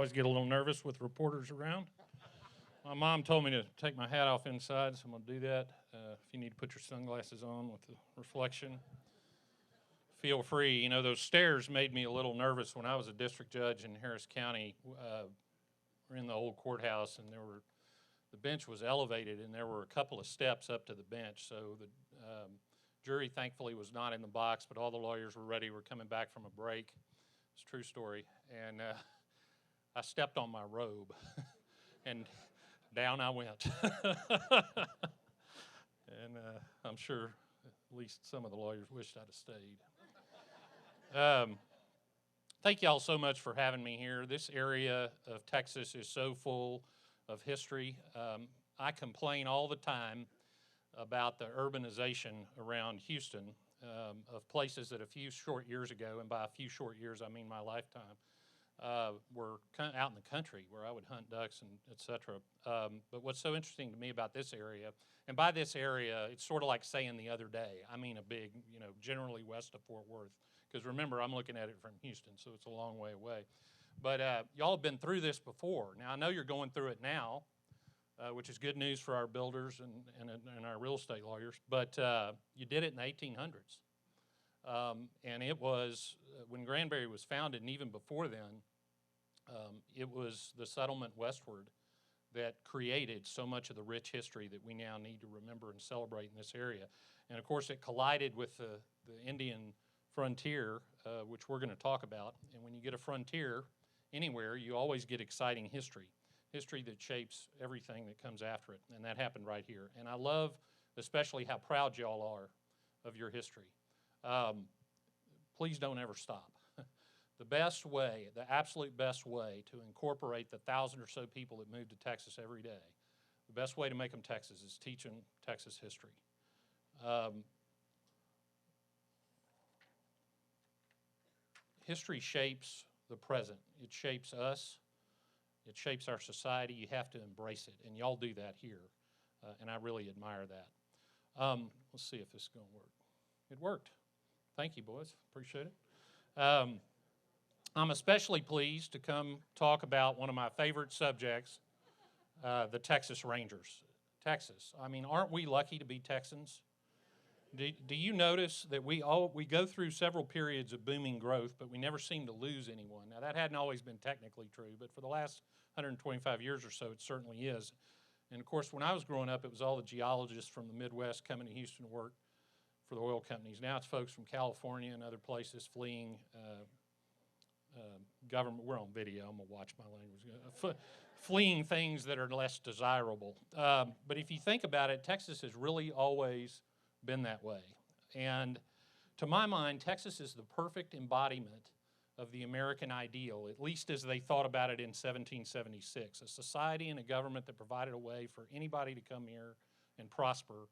always get a little nervous with reporters around. My mom told me to take my hat off inside, so I'm going to do that. If you need to put your sunglasses on with the reflection, feel free. You know, those stairs made me a little nervous when I was a district judge in Harris County. We're in the old courthouse, and the bench was elevated, and there were a couple of steps up to the bench. So the jury, thankfully, was not in the box, but all the lawyers were ready. We're coming back from a break. It's a true story. And I stepped on my robe, and down I went. And I'm sure at least some of the lawyers wished I'd have stayed. Thank you all so much for having me here. This area of Texas is so full of history. I complain all the time about the urbanization around Houston of places that a few short years ago, and by a few short years I mean my lifetime, were kind of out in the country where I would hunt ducks and et cetera. But what's so interesting to me about this area, and by this area, it's sort of like saying the other day, I mean a big, you know, generally west of Fort Worth. Because remember, I'm looking at it from Houston, so it's a long way away. But y'all have been through this before. Now, I know you're going through it now, which is good news for our builders and our real estate lawyers, but you did it in the 1800s. And it was, when Granbury was founded, and even before then, it was the settlement westward that created so much of the rich history that we now need to remember and celebrate in this area. And of course, it collided with the Indian frontier, which we're going to talk about. And when you get a frontier anywhere, you always get exciting history that shapes everything that comes after it. And that happened right here. And I love especially how proud y'all are of your history. Please don't ever stop. The best way, the absolute best way to incorporate the 1,000 or so people that move to Texas every day, the best way to make them Texas is teach them Texas history. History shapes the present. It shapes us. It shapes our society. You have to embrace it, and y'all do that here, and I really admire that. Let's see if this is going to work. It worked. Thank you, boys. Appreciate it. I'm especially pleased to come talk about one of my favorite subjects, the Texas Rangers. Texas. I mean, aren't we lucky to be Texans? Do you notice that we go through several periods of booming growth, but we never seem to lose anyone? Now, that hadn't always been technically true, but for the last 125 years or so, it certainly is. And, of course, when I was growing up, it was all the geologists from the Midwest coming to Houston to work for the oil companies. Now it's folks from California and other places fleeing government. We're on video. I'm going to watch my language. Fleeing things that are less desirable. But if you think about it, Texas has really always been that way. And to my mind, Texas is the perfect embodiment of the American ideal, at least as they thought about it in 1776, a society and a government that provided a way for anybody to come here and prosper,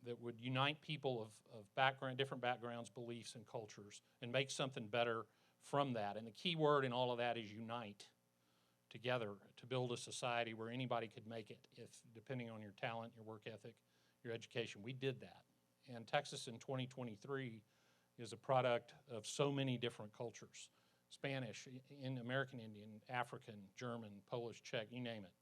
that would unite people of different backgrounds, beliefs, and cultures, and make something better from that. And the key word in all of that is unite together to build a society where anybody could make it, if depending on your talent, your work ethic, your education. We did that. And Texas in 2023 is a product of so many different cultures. Spanish, American Indian, African, German, Polish, Czech, you name it.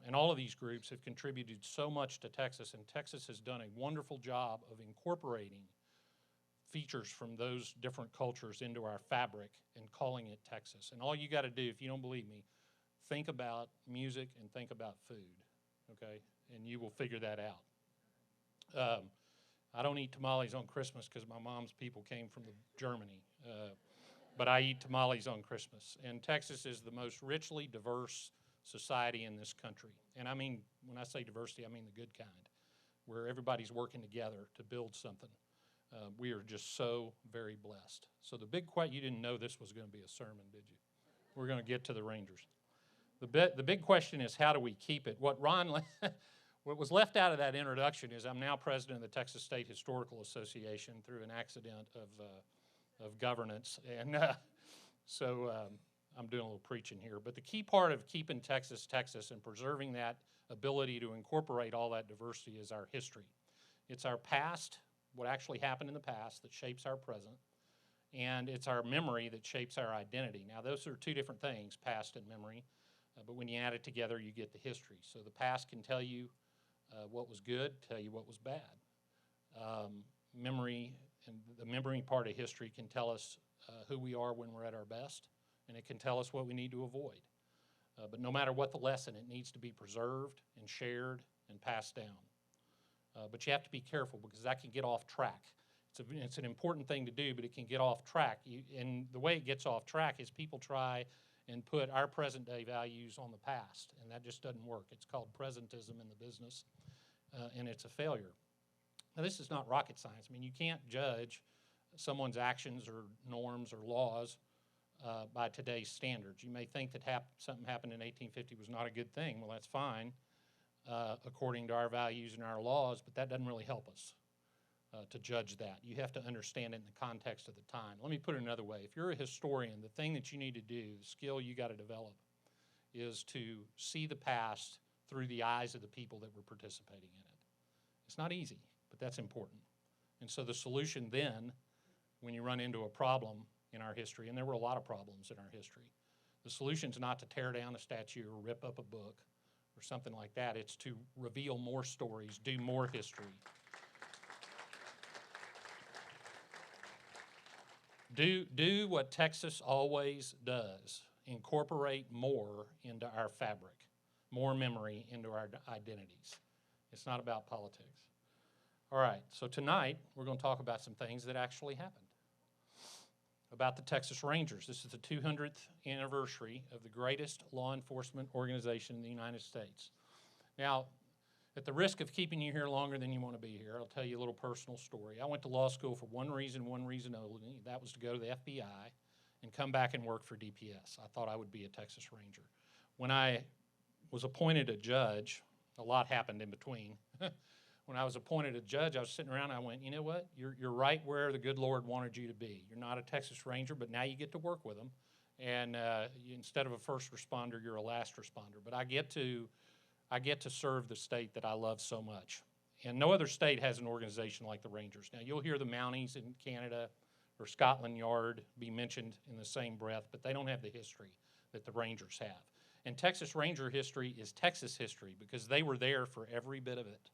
And all of these groups have contributed so much to Texas, and Texas has done a wonderful job of incorporating features from those different cultures into our fabric and calling it Texas. And all you got to do, if you don't believe me, think about music and think about food, okay? And you will figure that out. I don't eat tamales on Christmas because my mom's people came from Germany, but I eat tamales on Christmas. And Texas is the most richly diverse society in this country. And I mean, when I say diversity, I mean the good kind, where everybody's working together to build something. We are just so very blessed. So the big question, you didn't know this was going to be a sermon, did you? We're going to get to the Rangers. The big question is, how do we keep it? What was left out of that introduction is I'm now president of the Texas State Historical Association through an accident of governance. And so I'm doing a little preaching here. But the key part of keeping Texas, Texas and preserving that ability to incorporate all that diversity is our history. It's our past, what actually happened in the past that shapes our present. and it's our memory that shapes our identity. Now, those are two different things, past and memory, but when you add it together, you get the history. So the past can tell you what was good, tell you what was bad. Memory, and the memory part of history can tell us who we are when we're at our best, and it can tell us what we need to avoid. But no matter what the lesson, it needs to be preserved and shared and passed down. But you have to be careful because that can get off track. It's an important thing to do, but it can get off track. And the way it gets off track is people try and put our present day values on the past, and that just doesn't work. It's called presentism in the business, and it's a failure. Now, this is not rocket science. I mean, you can't judge someone's actions or norms or laws by today's standards. You may think that something happened in 1850 was not a good thing. Well, that's fine according to our values and our laws, but that doesn't really help us to judge that. You have to understand it in the context of the time. Let me put it another way. If you're a historian, the thing that you need to do, the skill you got to develop, is to see the past through the eyes of the people that were participating in it. It's not easy, but that's important. And so the solution then, when you run into a problem in our history, and there were a lot of problems in our history, the solution is not to tear down a statue or rip up a book or something like that. It's to reveal more stories, do more history. Do what Texas always does, incorporate more into our fabric, more memory into our identities. It's not about politics. All right, so tonight we're going to talk about some things that actually happened. About the Texas Rangers. This is the 200th anniversary of the greatest law enforcement organization in the United States. Now, at the risk of keeping you here longer than you want to be here, I'll tell you a little personal story. I went to law school for one reason only. That was to go to the FBI and come back and work for DPS. I thought I would be a Texas Ranger. When I was appointed a judge, a lot happened in between. When I was appointed a judge, I was sitting around and I went, you know what? You're right where the good Lord wanted you to be. You're not a Texas Ranger, but now you get to work with them. And instead of a first responder, you're a last responder. But I get to serve the state that I love so much. And no other state has an organization like the Rangers. Now, you'll hear the Mounties in Canada or Scotland Yard be mentioned in the same breath, but they don't have the history that the Rangers have. And Texas Ranger history is Texas history because they were there for every bit of it.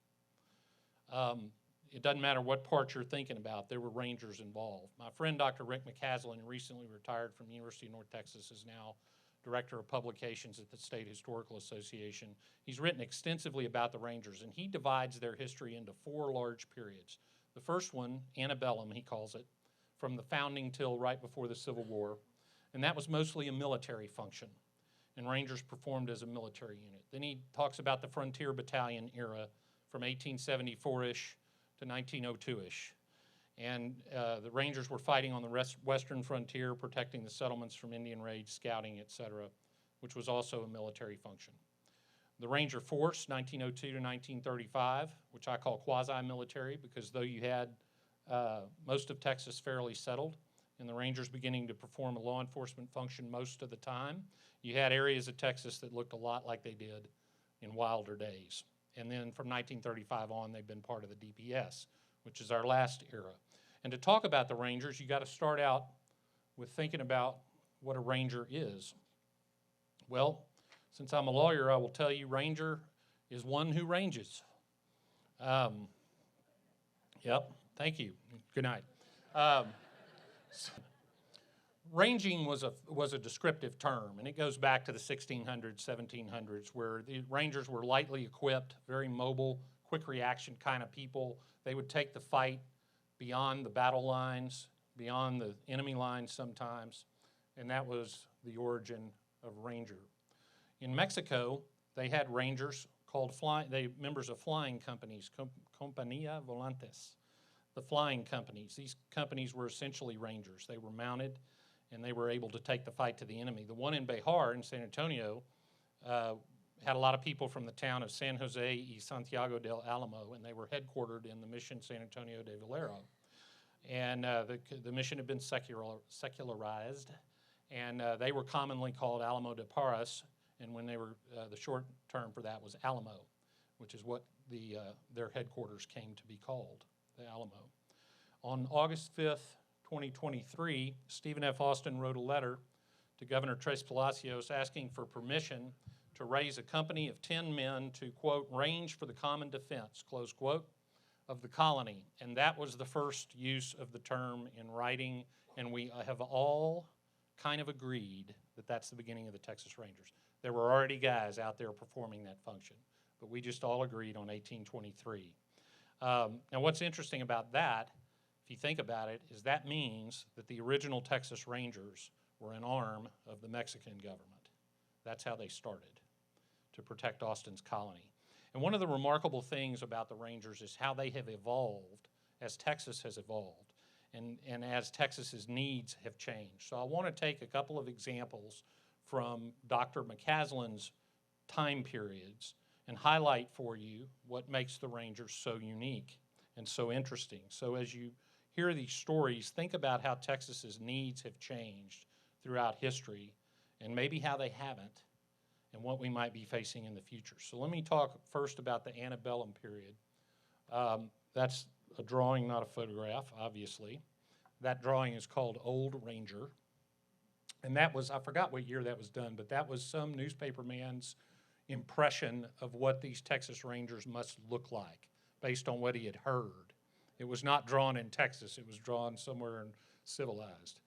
It doesn't matter what part you're thinking about, there were Rangers involved. My friend Dr. Rick McCaslin, recently retired from the University of North Texas, is now Director of Publications at the State Historical Association. He's written extensively about the Rangers, and he divides their history into 4 large periods. The first one, antebellum, he calls it, from the founding till right before the Civil War, and that was mostly a military function, and Rangers performed as a military unit. Then he talks about the Frontier Battalion era from 1874-ish to 1902-ish. And the Rangers were fighting on the western frontier, protecting the settlements from Indian raids, scouting, etc., which was also a military function. The Ranger Force, 1902 to 1935, which I call quasi-military because though you had most of Texas fairly settled and the Rangers beginning to perform a law enforcement function most of the time, you had areas of Texas that looked a lot like they did in wilder days. And then from 1935 on, they've been part of the DPS, which is our last era. And to talk about the Rangers, you got to start out with thinking about what a Ranger is. Well, since I'm a lawyer, I will tell you Ranger is one who ranges. Yep, thank you. Good night. Ranging was a descriptive term, and it goes back to the 1600s, 1700s, where the Rangers were lightly equipped, very mobile, quick reaction kind of people. They would take the fight beyond the battle lines, beyond the enemy lines sometimes, and that was the origin of Ranger. In Mexico, they had Rangers called members of flying companies, Compañía Volantes, the flying companies. These companies were essentially Rangers. They were mounted, and they were able to take the fight to the enemy. The one in Bejar in San Antonio had a lot of people from the town of San Jose y Santiago del Alamo, and they were headquartered in the mission San Antonio de Valero. And the mission had been secularized, and they were commonly called Alamo de Parras, and when they were, the short term for that was Alamo, which is what their headquarters came to be called, the Alamo. On August 5th, 2023, Stephen F. Austin wrote a letter to Governor Tres Palacios asking for permission to raise a company of 10 men to, quote, range for the common defense, close quote, of the colony. And that was the first use of the term in writing, and we have all kind of agreed that that's the beginning of the Texas Rangers. There were already guys out there performing that function, but we just all agreed on 1823. Now what's interesting about that, if you think about it, is that means that the original Texas Rangers were an arm of the Mexican government. That's how they started, to protect Austin's colony. And one of the remarkable things about the Rangers is how they have evolved as Texas has evolved and as Texas's needs have changed. So I want to take a couple of examples from Dr. McCaslin's time periods and highlight for you what makes the Rangers so unique and so interesting. So as you hear these stories, think about how Texas's needs have changed throughout history and maybe how they haven't and what we might be facing in the future. So let me talk first about the antebellum period. That's a drawing, not a photograph, obviously. That drawing is called Old Ranger. And that was, I forgot what year that was done, but that was some newspaper man's impression of what these Texas Rangers must look like based on what he had heard. It was not drawn in Texas. It was drawn somewhere in civilized.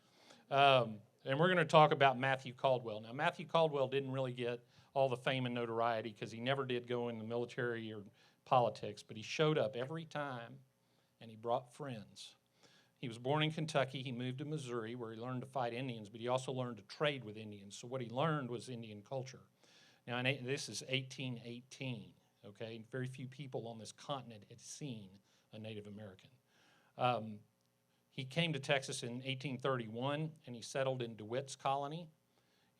And we're going to talk about Matthew Caldwell. Now, Matthew Caldwell didn't really get all the fame and notoriety because he never did go in the military or politics, but he showed up every time and he brought friends. He was born in Kentucky. He moved to Missouri where he learned to fight Indians, but he also learned to trade with Indians. So what he learned was Indian culture. Now, this is 1818, okay? Very few people on this continent had seen a Native American. He came to Texas in 1831, and he settled in DeWitt's colony,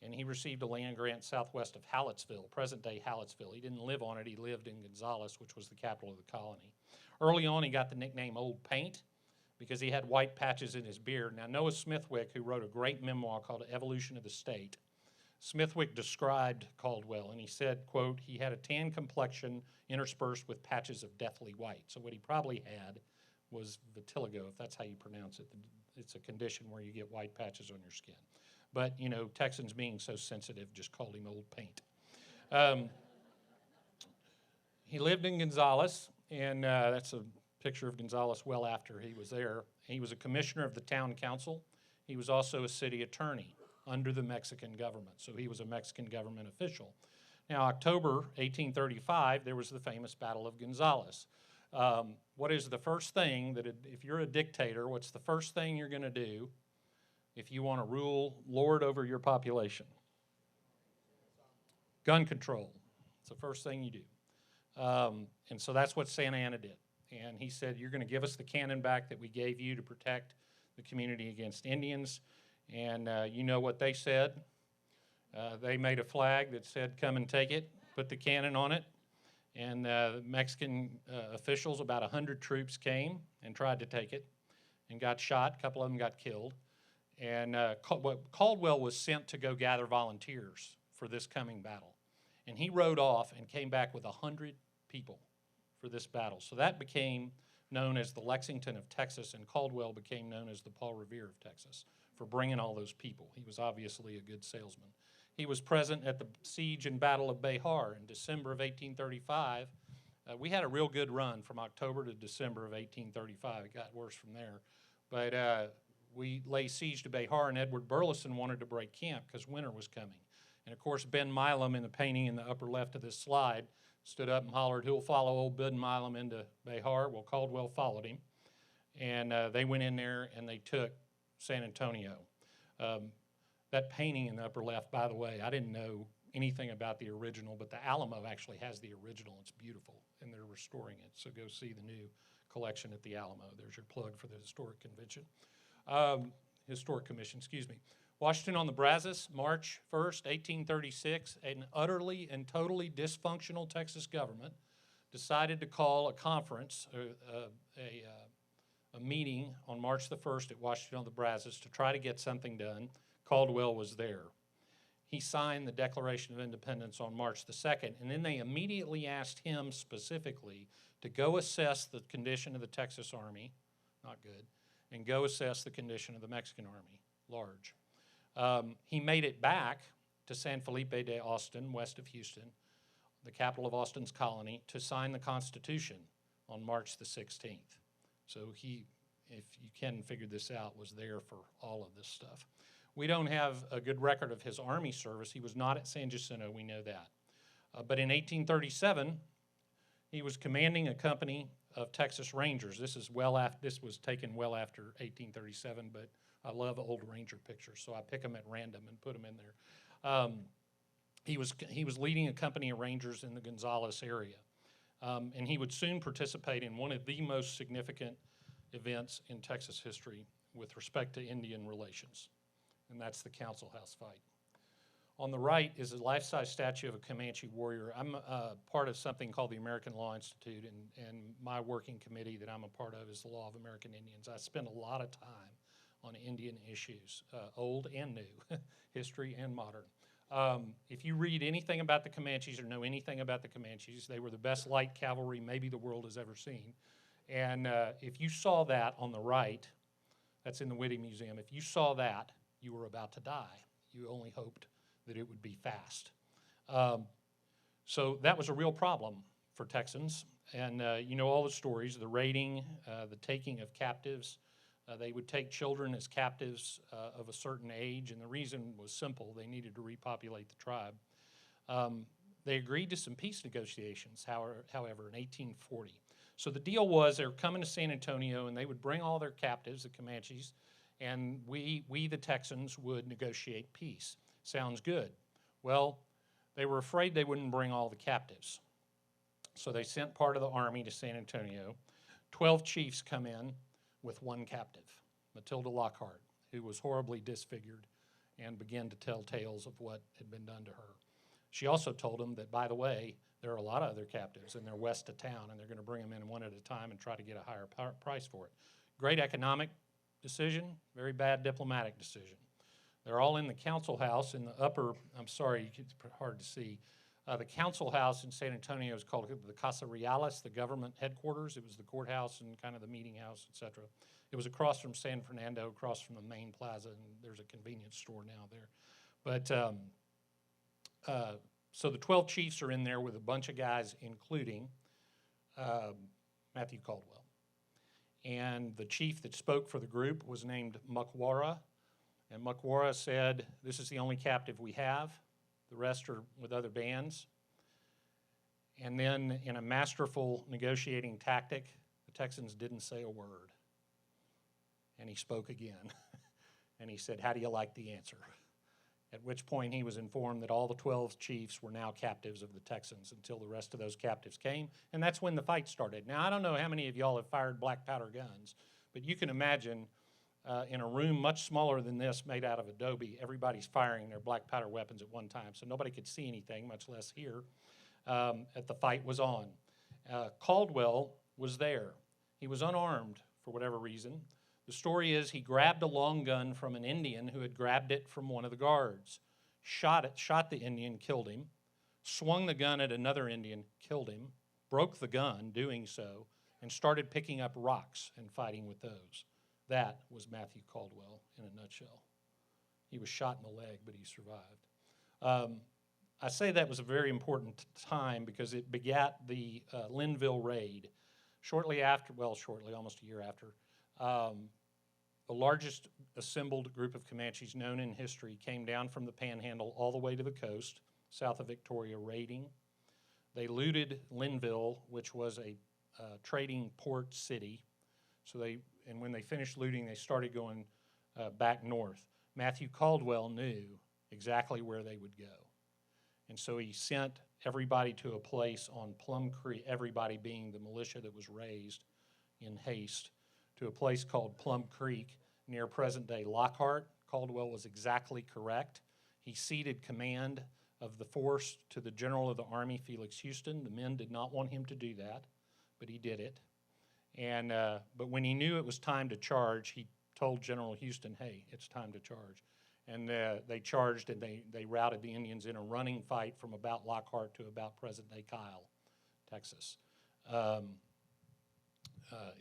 and he received a land grant southwest of Hallettsville, present-day Hallettsville. He didn't live on it. He lived in Gonzales, which was the capital of the colony. Early on, he got the nickname Old Paint because he had white patches in his beard. Now, Noah Smithwick, who wrote a great memoir called Evolution of the State, Smithwick described Caldwell, and he said, quote, he had a tan complexion interspersed with patches of deathly white. So what he probably had was vitiligo, if that's how you pronounce it. It's a condition where you get white patches on your skin. But, you know, Texans being so sensitive just called him Old Paint. He lived in Gonzales, and that's a picture of Gonzales well after he was there. He was a commissioner of the town council. He was also a city attorney under the Mexican government, so he was a Mexican government official. Now, October 1835, there was the famous Battle of Gonzales. What is the first thing that, if you're a dictator, what's the first thing you're going to do if you want to lord over your population? Gun control. It's the first thing you do. And so that's what Santa Anna did. And he said, you're going to give us the cannon back that we gave you to protect the community against Indians. And you know what they said. They made a flag that said, come and take it, put the cannon on it. And the Mexican officials, about 100 troops came and tried to take it and got shot. A couple of them got killed. And Caldwell was sent to go gather volunteers for this coming battle. And he rode off and came back with 100 people for this battle. So that became known as the Lexington of Texas, and Caldwell became known as the Paul Revere of Texas for bringing all those people. He was obviously a good salesman. He was present at the siege and battle of Behar in December of 1835. We had a real good run from October to December of 1835. It got worse from there. But we lay siege to Behar, and Edward Burleson wanted to break camp because winter was coming. And, of course, Ben Milam, in the painting in the upper left of this slide, stood up and hollered, who'll follow old Ben Milam into Behar? Well, Caldwell followed him. And they went in there, and they took San Antonio. That painting in the upper left, by the way, I didn't know anything about the original, but the Alamo actually has the original. It's beautiful, and they're restoring it. So go see the new collection at the Alamo. There's your plug for the Historic Commission, excuse me. Washington on the Brazos, March 1st, 1836, an utterly and totally dysfunctional Texas government decided to call a conference, a meeting on March the 1st at Washington on the Brazos to try to get something done. Caldwell was there. He signed the Declaration of Independence on March the 2nd, and then they immediately asked him specifically to go assess the condition of the Texas Army, not good, and go assess the condition of the Mexican army, large. He made it back to San Felipe de Austin, west of Houston, the capital of Austin's colony, to sign the Constitution on March the 16th. So he, if you can figure this out, was there for all of this stuff. We don't have a good record of his army service. He was not at San Jacinto, we know that. But in 1837, he was commanding a company of Texas Rangers. This was taken well after 1837, but I love old Ranger pictures, so I pick them at random and put them in there. He was leading a company of Rangers in the Gonzales area, and he would soon participate in one of the most significant events in Texas history with respect to Indian relations, and that's the Council House fight. On the right is a life-size statue of a Comanche warrior. I'm part of something called the American Law Institute, and my working committee that I'm a part of is the Law of American Indians. I spend a lot of time on Indian issues, old and new, history and modern. If you read anything about the Comanches or know anything about the Comanches, they were the best light cavalry maybe the world has ever seen. And if you saw that on the right, that's in the Whitty Museum, if you saw that, you were about to die. You only hoped that it would be fast. So that was a real problem for Texans. And you know all the stories, the raiding, the taking of captives. They would take children as captives of a certain age, and the reason was simple. They needed to repopulate the tribe. They agreed to some peace negotiations, however, in 1840. So the deal was they were coming to San Antonio, and they would bring all their captives, the Comanches, and we the Texans, would negotiate peace. Sounds good. Well, they were afraid they wouldn't bring all the captives. So they sent part of the army to San Antonio. 12 chiefs come in with one captive, Matilda Lockhart, who was horribly disfigured and began to tell tales of what had been done to her. She also told them that, by the way, there are a lot of other captives and they're west of town and they're going to bring them in one at a time and try to get a higher price for it. Great economic decision, very bad diplomatic decision. They're all in the council house in the upper, I'm sorry, it's hard to see. The council house in San Antonio is called the Casa Realis, the government headquarters. It was the courthouse and kind of the meeting house, et cetera. It was across from San Fernando, across from the main plaza, and there's a convenience store now there. But so the 12 chiefs are in there with a bunch of guys, including Matthew Caldwell. And the chief that spoke for the group was named Muckwara. And Muckwara said, "This is the only captive we have. The rest are with other bands." And then in a masterful negotiating tactic, the Texans didn't say a word. And he spoke again. And he said, "How do you like the answer?" At which point he was informed that all the 12 chiefs were now captives of the Texans until the rest of those captives came. And that's when the fight started. Now, I don't know how many of y'all have fired black powder guns, but you can imagine in a room much smaller than this, made out of adobe, everybody's firing their black powder weapons at one time, so nobody could see anything, much less hear. The fight was on. Caldwell was there. He was unarmed for whatever reason. The story is he grabbed a long gun from an Indian who had grabbed it from one of the guards, shot the Indian, killed him, swung the gun at another Indian, killed him, broke the gun doing so, and started picking up rocks and fighting with those. That was Matthew Caldwell in a nutshell. He was shot in the leg, but he survived. I say that was a very important time because it begat the Linville raid. Shortly, almost a year after, the largest assembled group of Comanches known in history came down from the Panhandle all the way to the coast, south of Victoria, raiding. They looted Linville, which was a trading port city. And when they finished looting, they started going back north. Matthew Caldwell knew exactly where they would go. And so he sent everybody to a place on Plum Creek, everybody being the militia that was raised in haste, to a place called Plum Creek near present-day Lockhart. Caldwell was exactly correct. He ceded command of the force to the general of the army, Felix Houston. The men did not want him to do that, but he did it. And but when he knew it was time to charge, he told General Houston, "Hey, it's time to charge." And they charged, and they routed the Indians in a running fight from about Lockhart to about present-day Kyle, Texas.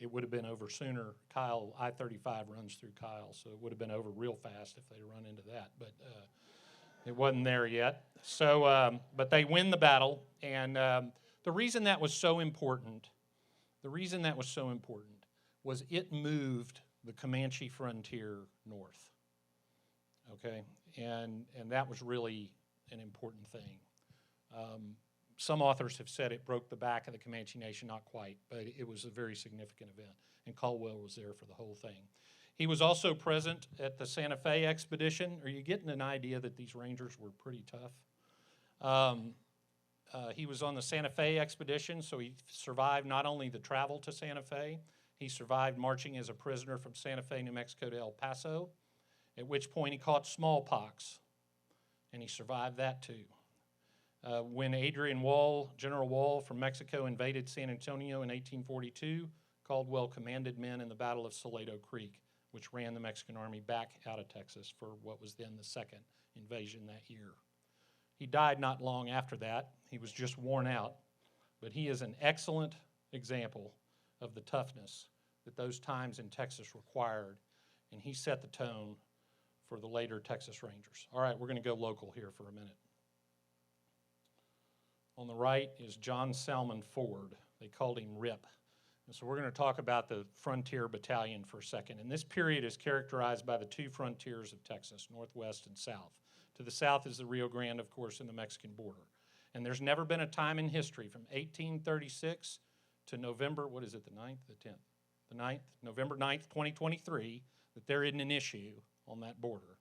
it would have been over sooner. Kyle, I-35 runs through Kyle, so it would have been over real fast if they'd run into that, but it wasn't there yet. So, but they win the battle, and the reason that was so important, was it moved the Comanche frontier north, okay? And that was really an important thing. Some authors have said it broke the back of the Comanche Nation, not quite, but it was a very significant event, and Caldwell was there for the whole thing. He was also present at the Santa Fe expedition. Are you getting an idea that these Rangers were pretty tough? He was on the Santa Fe expedition, so he survived not only the travel to Santa Fe, he survived marching as a prisoner from Santa Fe, New Mexico to El Paso, at which point he caught smallpox, and he survived that too. When General Wall from Mexico invaded San Antonio in 1842, Caldwell commanded men in the Battle of Salado Creek, which ran the Mexican army back out of Texas for what was then the second invasion that year. He died not long after that. He was just worn out, but he is an excellent example of the toughness that those times in Texas required, and he set the tone for the later Texas Rangers. All right, we're going to go local here for a minute. On the right is John Salmon Ford. They called him Rip. And so we're going to talk about the Frontier Battalion for a second. And this period is characterized by the two frontiers of Texas, northwest and south. To the south is the Rio Grande, of course, and the Mexican border. And there's never been a time in history from 1836 to November, what is it, the 9th, the 10th? The 9th, November 9th, 2023, that there isn't an issue on that border.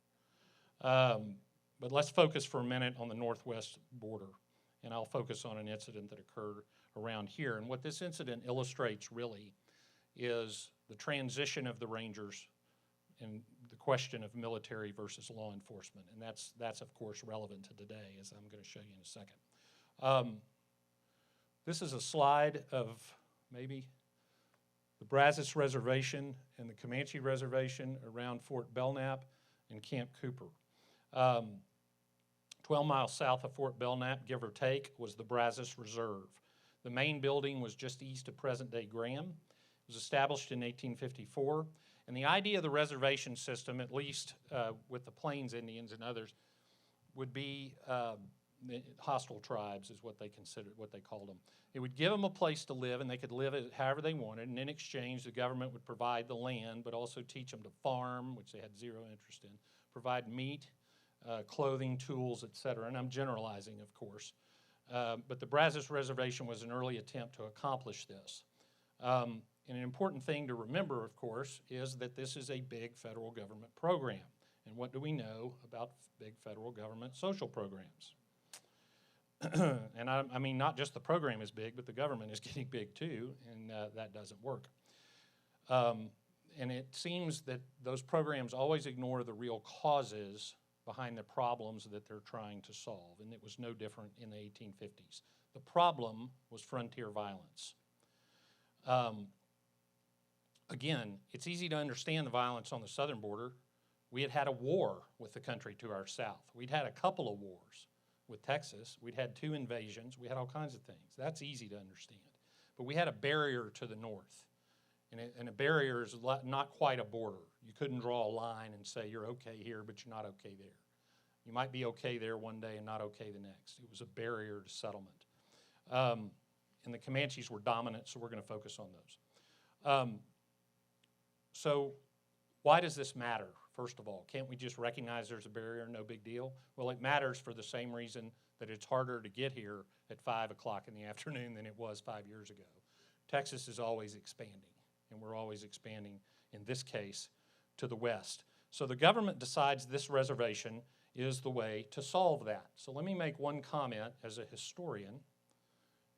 But let's focus for a minute on the northwest border. And I'll focus on an incident that occurred around here. And what this incident illustrates really is the transition of the Rangers and the question of military versus law enforcement. And that's of course relevant to today, as I'm going to show you in a second. This is a slide of maybe the Brazos Reservation and the Comanche Reservation around Fort Belknap and Camp Cooper. 12 miles south of Fort Belknap, give or take, was the Brazos Reserve. The main building was just east of present-day Graham. It was established in 1854. And the idea of the reservation system, at least with the Plains Indians and others, would be hostile tribes is what they considered, what they called them. It would give them a place to live, and they could live however they wanted, and in exchange, the government would provide the land, but also teach them to farm, which they had zero interest in, provide meat, clothing, tools, etc. And I'm generalizing, of course. But the Brazos Reservation was an early attempt to accomplish this. And an important thing to remember, of course, is that this is a big federal government program. And what do we know about big federal government social programs? And I mean, not just the program is big, but the government is getting big too, and that doesn't work. And it seems that those programs always ignore the real causes behind the problems that they're trying to solve, and it was no different in the 1850s. The problem was frontier violence. Again, it's easy to understand the violence on the southern border. We had had a war with the country to our south. We'd had a couple of wars with Texas. We'd had 2 invasions. We had all kinds of things. That's easy to understand. But we had a barrier to the north, and a barrier is not quite a border. You couldn't draw a line and say you're okay here, but you're not okay there. You might be okay there one day and not okay the next. It was a barrier to settlement. And the Comanches were dominant, so we're going to focus on those. So why does this matter, first of all? Can't we just recognize there's a barrier, no big deal? Well, it matters for the same reason that it's harder to get here at 5 o'clock in the afternoon than it was 5 years ago. Texas is always expanding, and we're always expanding, in this case, to the west. So the government decides this reservation is the way to solve that. So let me make one comment as a historian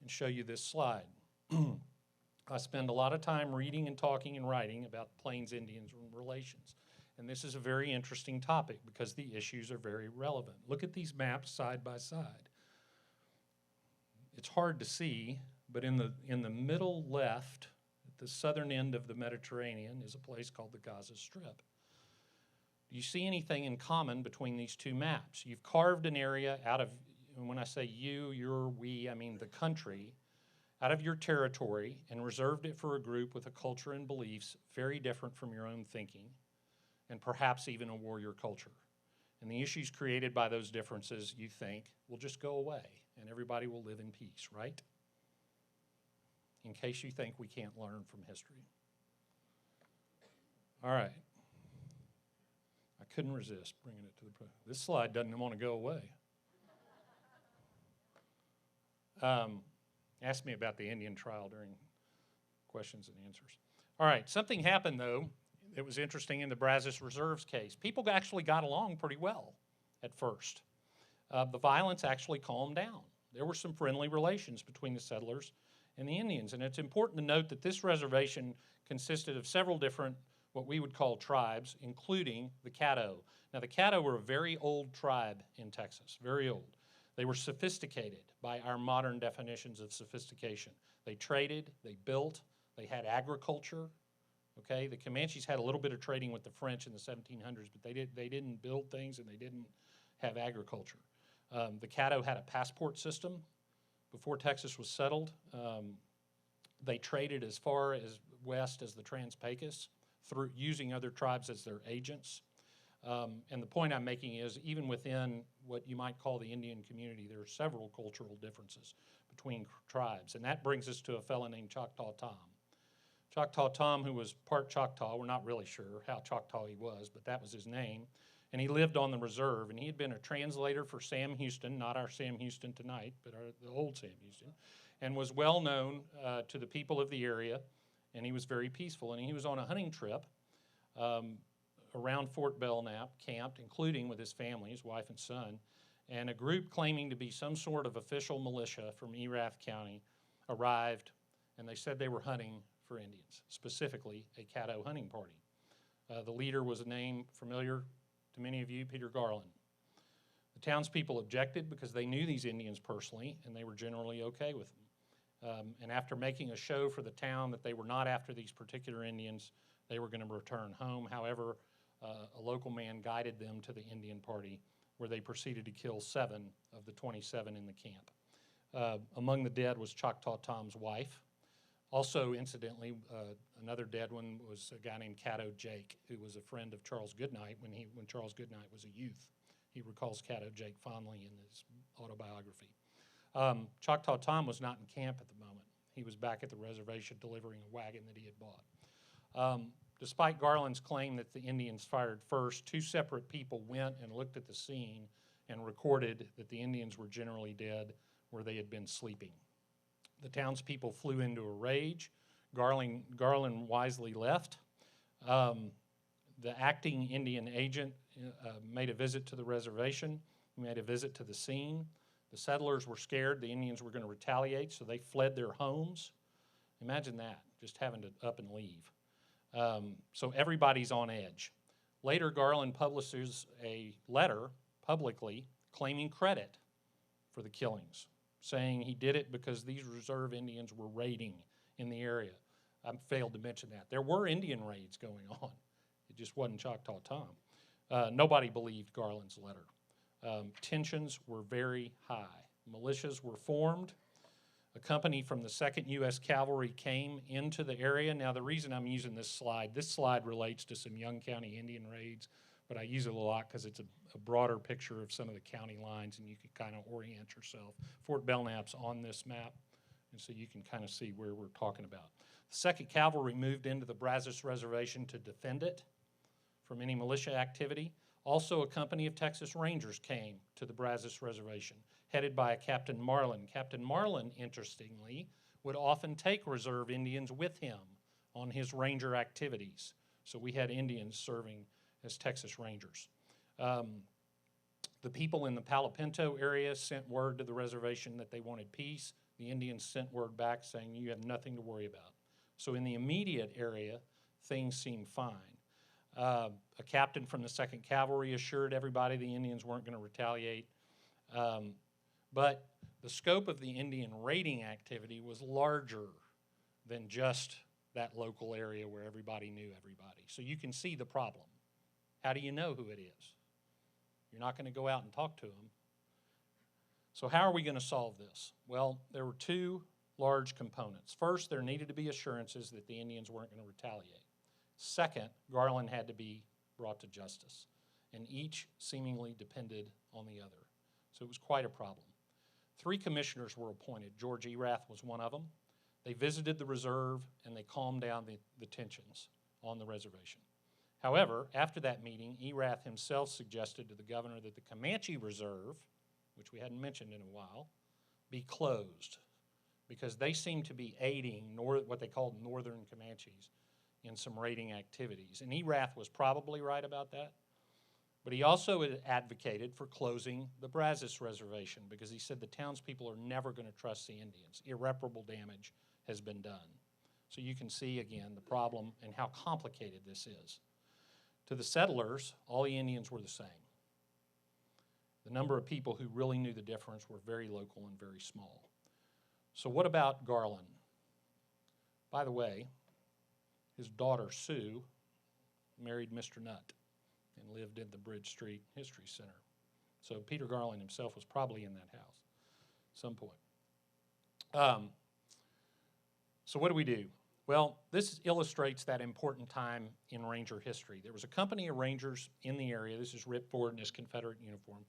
and show you this slide. I spend a lot of time reading and talking and writing about Plains Indians relations. And this is a very interesting topic because the issues are very relevant. Look at these maps side by side. It's hard to see, but in the middle left, at the southern end of the Mediterranean, is a place called the Gaza Strip. Do you see anything in common between these two maps? You've carved an area out of, and when I say you, you're, we, I mean the country, out of your territory and reserved it for a group with a culture and beliefs very different from your own thinking, and perhaps even a warrior culture. And the issues created by those differences, you think, will just go away, and everybody will live in peace, right? In case you think we can't learn from history. All right. I couldn't resist bringing it to the this slide doesn't want to go away. Ask me about the Indian trial during questions and answers. All right, something happened, though, that was interesting in the Brazos Reserves case. People actually got along pretty well at first. The violence actually calmed down. There were some friendly relations between the settlers and the Indians, and it's important to note that this reservation consisted of several different, what we would call tribes, including the Caddo. Now, the Caddo were a very old tribe in Texas, very old. They were sophisticated by our modern definitions of sophistication. They traded, they built, they had agriculture. Okay, the Comanches had a little bit of trading with the French in the 1700s, but they didn't build things and they didn't have agriculture. The Caddo had a passport system before Texas was settled. They traded as far as west as the Trans-Pecos through using other tribes as their agents. And the point I'm making is even within what you might call the Indian community, there are several cultural differences between tribes. And that brings us to a fellow named Choctaw Tom. Choctaw Tom, who was part Choctaw, we're not really sure how Choctaw he was, but that was his name. And he lived on the reserve, and he had been a translator for Sam Houston, not our Sam Houston tonight, but the old Sam Houston, and was well known to the people of the area, and he was very peaceful. And he was on a hunting trip around Fort Belknap, camped, including with his family, his wife and son, and a group claiming to be some sort of official militia from Erath County arrived, and they said they were hunting for Indians, specifically a Caddo hunting party. The leader was a name familiar to many of you, Peter Garland. The townspeople objected because they knew these Indians personally, and they were generally okay with them. And after making a show for the town that they were not after these particular Indians, they were going to return home. However, a local man guided them to the Indian party, where they proceeded to kill 7 of the 27 in the camp. Among the dead was Choctaw Tom's wife. Also, incidentally, another dead one was a guy named Caddo Jake, who was a friend of Charles Goodnight when Charles Goodnight was a youth. He recalls Caddo Jake fondly in his autobiography. Choctaw Tom was not in camp at the moment. He was back at the reservation delivering a wagon that he had bought. Despite Garland's claim that the Indians fired first, 2 separate people went and looked at the scene and recorded that the Indians were generally dead where they had been sleeping. The townspeople flew into a rage. Garland wisely left. The acting Indian agent made a visit to the reservation. He made a visit to the scene. The settlers were scared the Indians were going to retaliate, so they fled their homes. Imagine that, just having to up and leave. So everybody's on edge. Later, Garland publishes a letter publicly claiming credit for the killings, saying he did it because these reserve Indians were raiding in the area. I failed to mention that. There were Indian raids going on. It just wasn't Choctaw Tom. Nobody believed Garland's letter. Tensions were very high. Militias were formed. A company from the 2nd U.S. Cavalry came into the area. Now, the reason I'm using this slide relates to some Young County Indian raids, but I use it a lot because it's a broader picture of some of the county lines, and you can kind of orient yourself. Fort Belknap's on this map, and so you can kind of see where we're talking about. The 2nd Cavalry moved into the Brazos Reservation to defend it from any militia activity. Also, a company of Texas Rangers came to the Brazos Reservation, headed by a Captain Marlin. Captain Marlin, interestingly, would often take reserve Indians with him on his ranger activities. So we had Indians serving as Texas Rangers. The people in the Palo Pinto area sent word to the reservation that they wanted peace. The Indians sent word back saying, you have nothing to worry about. So in the immediate area, things seemed fine. A captain from the 2nd Cavalry assured everybody the Indians weren't going to retaliate. But the scope of the Indian raiding activity was larger than just that local area where everybody knew everybody. So you can see the problem. How do you know who it is? You're not going to go out and talk to them. So how are we going to solve this? Well, there were 2 large components. First, there needed to be assurances that the Indians weren't going to retaliate. Second, Garland had to be brought to justice, and each seemingly depended on the other. So it was quite a problem. 3 commissioners were appointed. George Erath was one of them. They visited the reserve, and they calmed down the tensions on the reservation. However, after that meeting, Erath himself suggested to the governor that the Comanche Reserve, which we hadn't mentioned in a while, be closed because they seemed to be aiding what they called northern Comanches in some raiding activities. And Erath was probably right about that. But he also advocated for closing the Brazos Reservation because he said the townspeople are never going to trust the Indians. Irreparable damage has been done. So you can see, again, the problem and how complicated this is. To the settlers, all the Indians were the same. The number of people who really knew the difference were very local and very small. So what about Garland? By the way, his daughter, Sue, married Mr. Nutt and lived in the Bridge Street History Center. So Peter Garland himself was probably in that house at some point. So what do we do? Well, this illustrates that important time in Ranger history. There was a company of Rangers in the area. This is Rip Ford in his Confederate uniform.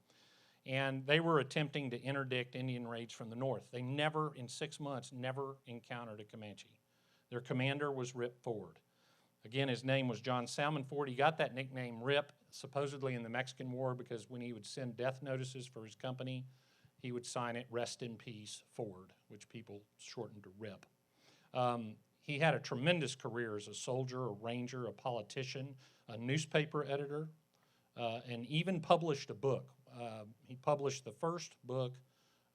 And they were attempting to interdict Indian raids from the north. They never, in 6 months, never encountered a Comanche. Their commander was Rip Ford. Again, his name was John Salmon Ford. He got that nickname Rip supposedly in the Mexican War because when he would send death notices for his company, he would sign it, "Rest in Peace, Ford," which people shortened to Rip. He had a tremendous career as a soldier, a ranger, a politician, a newspaper editor, and even published a book. He published the first book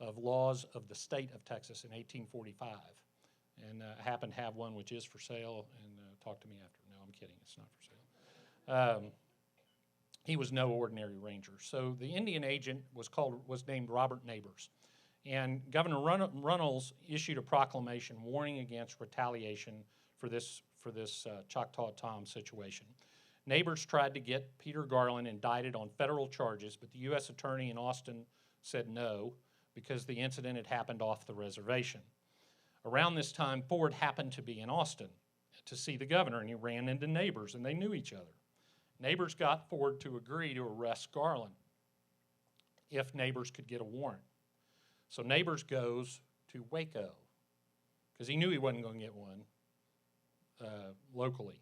of laws of the state of Texas in 1845. And I happen to have one which is for sale, and talk to me after. No, I'm kidding, it's not for sale. He was no ordinary ranger. So the Indian agent was named Robert Neighbors. And Governor Runnels issued a proclamation warning against retaliation for this Choctaw Tom situation. Neighbors tried to get Peter Garland indicted on federal charges, but the U.S. attorney in Austin said no because the incident had happened off the reservation. Around this time, Ford happened to be in Austin to see the governor, and he ran into Neighbors, and they knew each other. Neighbors got Ford to agree to arrest Garland if Neighbors could get a warrant. So Neighbors goes to Waco because he knew he wasn't going to get one locally.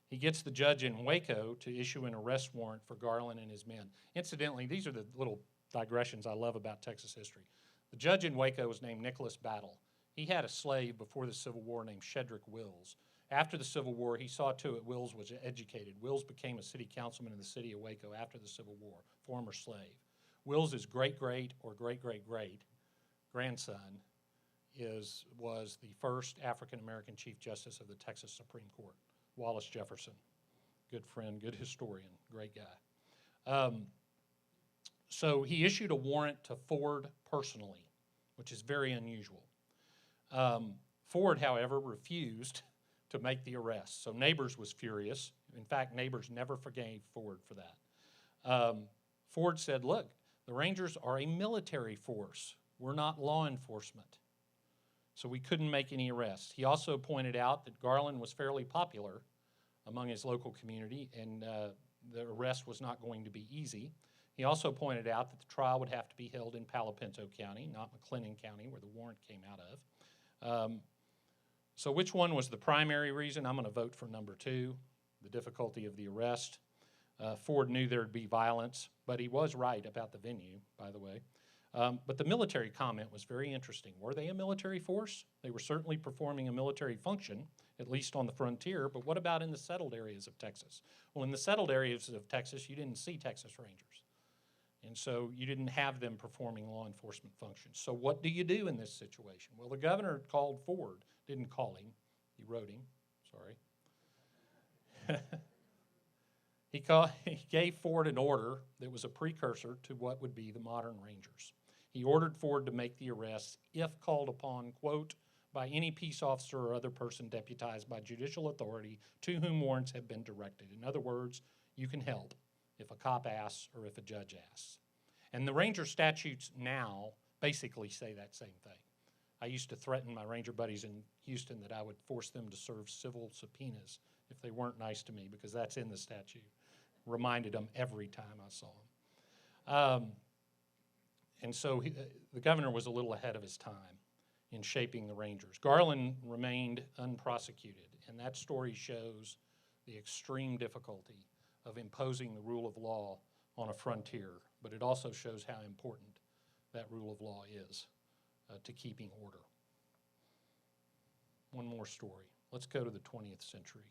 He gets the judge in Waco to issue an arrest warrant for Garland and his men. Incidentally, these are the little digressions I love about Texas history. The judge in Waco was named Nicholas Battle. He had a slave before the Civil War named Shedrick Wills. After the Civil War, he saw to it Wills was educated. Wills became a city councilman in the city of Waco after the Civil War, former slave. Wills' great-great or great-great-great grandson was the first African-American Chief Justice of the Texas Supreme Court, Wallace Jefferson. Good friend, good historian, great guy. So he issued a warrant to Ford personally, which is very unusual. Ford, however, refused to make the arrest. So Neighbors was furious. In fact, Neighbors never forgave Ford for that. Ford said, look, the Rangers are a military force. We're not law enforcement. So we couldn't make any arrests. He also pointed out that Garland was fairly popular among his local community, and the arrest was not going to be easy. He also pointed out that the trial would have to be held in Palo Pinto County, not McLennan County, where the warrant came out of. So which one was the primary reason? I'm going to vote for number 2, the difficulty of the arrest. Ford knew there'd be violence, but he was right about the venue, by the way. But the military comment was very interesting. Were they a military force? They were certainly performing a military function, at least on the frontier, but what about in the settled areas of Texas? Well, in the settled areas of Texas, you didn't see Texas Rangers. And so you didn't have them performing law enforcement functions. So what do you do in this situation? Well, the governor called Ford, didn't call him, he wrote him, sorry. He gave Ford an order that was a precursor to what would be the modern Rangers. He ordered Ford to make the arrests if called upon, quote, by any peace officer or other person deputized by judicial authority to whom warrants have been directed. In other words, you can help if a cop asks or if a judge asks. And the Ranger statutes now basically say that same thing. I used to threaten my ranger buddies in Houston that I would force them to serve civil subpoenas if they weren't nice to me, because that's in the statute. Reminded them every time I saw them. And so the governor was a little ahead of his time in shaping the Rangers. Garland remained unprosecuted, and that story shows the extreme difficulty of imposing the rule of law on a frontier, but it also shows how important that rule of law is to keeping order. One more story. Let's go to the 20th century.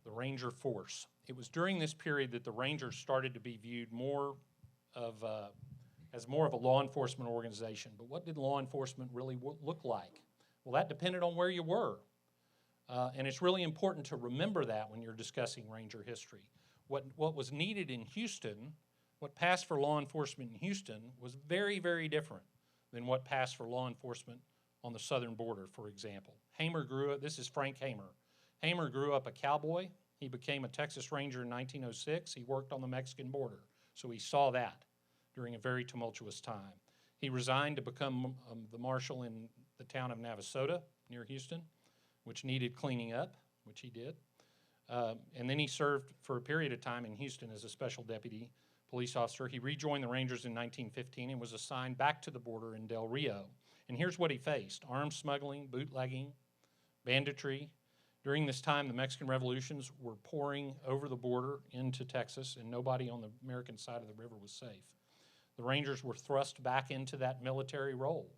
The Ranger Force. It was during this period that the Rangers started to be viewed as more of a law enforcement organization. But what did law enforcement really look like? Well, that depended on where you were. And it's really important to remember that when you're discussing Ranger history. What was needed in Houston, what passed for law enforcement in Houston, was very, very different than what passed for law enforcement on the southern border, for example. Hamer grew up, this is Frank Hamer. Hamer grew up a cowboy. He became a Texas Ranger in 1906. He worked on the Mexican border, so he saw that during a very tumultuous time. He resigned to become the marshal in the town of Navasota near Houston, which needed cleaning up, which he did. And then he served for a period of time in Houston as a special deputy police officer. He rejoined the Rangers in 1915 and was assigned back to the border in Del Rio. And here's what he faced: arms smuggling, bootlegging, banditry. During this time, the Mexican revolutions were pouring over the border into Texas, and nobody on the American side of the river was safe. The Rangers were thrust back into that military role,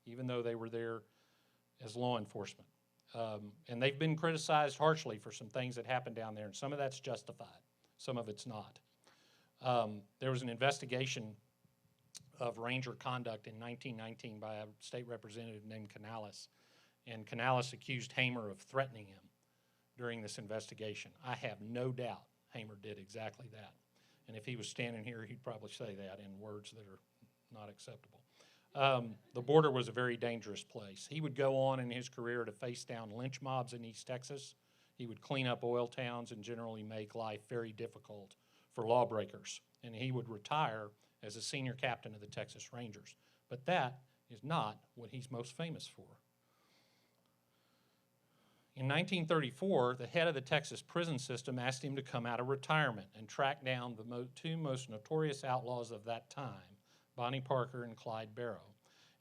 even though they were there as law enforcement. And they've been criticized harshly for some things that happened down there, and some of that's justified, some of it's not. There was an investigation of Ranger conduct in 1919 by a state representative named Canales, and Canales accused Hamer of threatening him during this investigation. I have no doubt Hamer did exactly that. And if he was standing here, he'd probably say that in words that are not acceptable. The border was a very dangerous place. He would go on in his career to face down lynch mobs in East Texas. He would clean up oil towns and generally make life very difficult for lawbreakers. And he would retire as a senior captain of the Texas Rangers. But that is not what he's most famous for. In 1934, the head of the Texas prison system asked him to come out of retirement and track down the two most notorious outlaws of that time, Bonnie Parker and Clyde Barrow.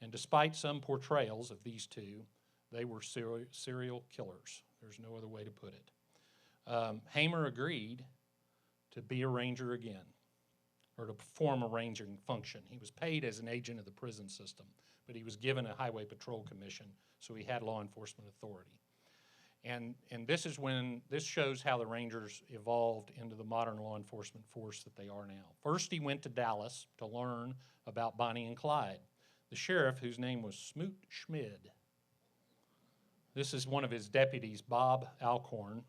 And despite some portrayals of these two, they were serial killers. There's no other way to put it. Hamer agreed to be a ranger again, or to perform a rangering function. He was paid as an agent of the prison system, but he was given a highway patrol commission, so he had law enforcement authority. And this shows how the Rangers evolved into the modern law enforcement force that they are now. First, he went to Dallas to learn about Bonnie and Clyde. The sheriff, whose name was Smoot Schmid, this is one of his deputies, Bob Alcorn.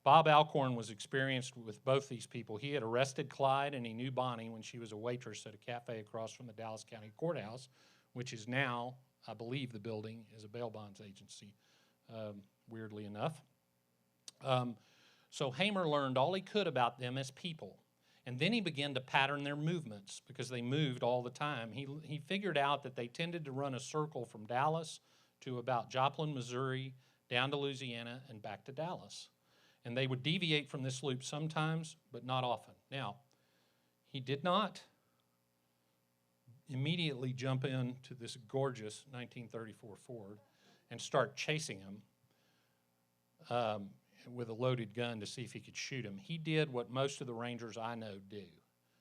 Bob Alcorn was experienced with both these people. He had arrested Clyde, and he knew Bonnie when she was a waitress at a cafe across from the Dallas County Courthouse, which is now, I believe the building is a bail bonds agency. Weirdly enough. So Hamer learned all he could about them as people. And then he began to pattern their movements because they moved all the time. He figured out that they tended to run a circle from Dallas to about Joplin, Missouri, down to Louisiana, and back to Dallas. And they would deviate from this loop sometimes, but not often. Now, he did not immediately jump into this gorgeous 1934 Ford and start chasing him with a loaded gun to see if he could shoot him. He did what most of the Rangers I know do.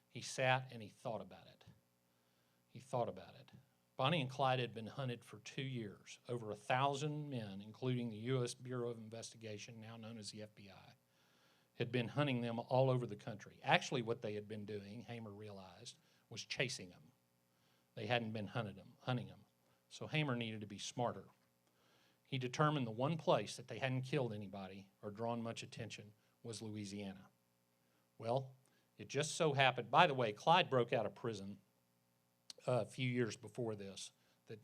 He sat and he thought about it. He thought about it. Bonnie and Clyde had been hunted for 2 years. Over 1,000 men, including the U.S. Bureau of Investigation, now known as the FBI, had been hunting them all over the country. Actually, what they had been doing, Hamer realized, was chasing them. They hadn't been hunting them. So Hamer needed to be smarter. He determined the one place that they hadn't killed anybody or drawn much attention was Louisiana. Well, it just so happened, by the way, Clyde broke out of prison a few years before this.